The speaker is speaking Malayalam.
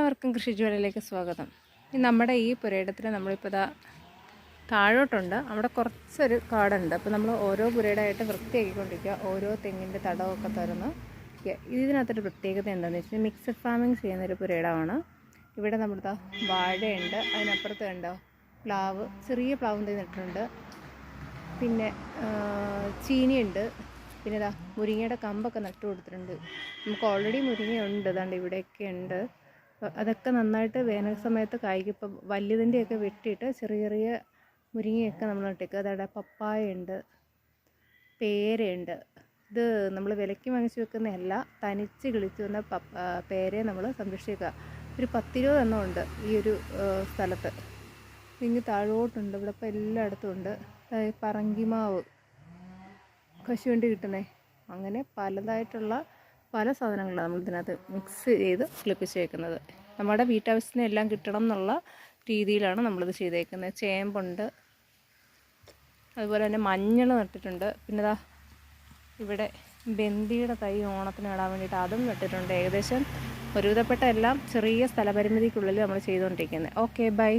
എല്ലാവർക്കും കൃഷിജ്വാലയിലേക്ക് സ്വാഗതം. നമ്മുടെ ഈ പുരയിടത്തിൽ നമ്മളിപ്പോൾ താഴോട്ടുണ്ട്, അവിടെ കുറച്ചൊരു കാടുണ്ട്. അപ്പോൾ നമ്മൾ ഓരോ പുരയിടമായിട്ട് വൃത്തിയാക്കിക്കൊണ്ടിരിക്കുക, ഓരോ തെങ്ങിൻ്റെ തടമൊക്കെ തുറന്ന്. ഇതിനകത്തൊരു പ്രത്യേകത എന്താണെന്ന് വെച്ചാൽ മിക്സഡ് ഫാമിങ് ചെയ്യുന്നൊരു പുരയിടമാണ്. ഇവിടെ നമ്മുടെ വാഴയുണ്ട്, അതിനപ്പുറത്ത് കണ്ടോ പ്ലാവ്, ചെറിയ പ്ലാവും നട്ടിട്ടുണ്ട്. പിന്നെ ചീനിയുണ്ട്, പിന്നെ മുരിങ്ങയുടെ കമ്പൊക്കെ നട്ടു കൊടുത്തിട്ടുണ്ട്. നമുക്ക് ഓൾറെഡി മുരിങ്ങയുണ്ട്, അതാണ്ട് ഇവിടെയൊക്കെ ഉണ്ട്. അതൊക്കെ നന്നായിട്ട് വേനൽ സമയത്ത് കായ്ക്കും. ഇപ്പം വലിയതിൻ്റെയൊക്കെ വെട്ടിയിട്ട് ചെറിയ ചെറിയ മുരിങ്ങയൊക്കെ നമ്മൾ നട്ടേക്കുക. അതവിടെ പപ്പായയുണ്ട്, പേരയുണ്ട്. ഇത് നമ്മൾ വിലയ്ക്ക് വാങ്ങിച്ച് വെക്കുന്നതല്ല, തനിച്ച് കിളിച്ച് വന്ന പേരയെ നമ്മൾ സംരക്ഷിക്കുക. ഒരു 10-20 എണ്ണം ഉണ്ട് ഈ ഒരു സ്ഥലത്ത്. ഇങ്ങ് താഴോട്ടുണ്ട്, ഇവിടെ ഇപ്പോൾ എല്ലായിടത്തും ഉണ്ട്. പറങ്കിമാവ്, കശുവണ്ടി കിട്ടുന്നേ, അങ്ങനെ പലതായിട്ടുള്ള പല സാധനങ്ങളാണ് നമ്മൾ ഇതിനകത്ത് മിക്സ് ചെയ്ത് കിളിപ്പിച്ച് വയ്ക്കുന്നത്. നമ്മുടെ വീട്ടാവശ്യത്തിന് എല്ലാം കിട്ടണം എന്നുള്ള രീതിയിലാണ് നമ്മളിത് ചെയ്തേക്കുന്നത്. ചേമ്പുണ്ട്, അതുപോലെ തന്നെ മഞ്ഞൾ നട്ടിട്ടുണ്ട്. പിന്നെ ഇവിടെ ബന്ദിയുടെ തൈ ഓണത്തിന് നടാൻ വേണ്ടിയിട്ട് അതും നട്ടിട്ടുണ്ട്. ഏകദേശം ഒരുവിധപ്പെട്ട എല്ലാം ചെറിയ സ്ഥലപരിമിതിക്കുള്ളിൽ നമ്മൾ ചെയ്തുകൊണ്ടിരിക്കുന്നത്. Okay, by.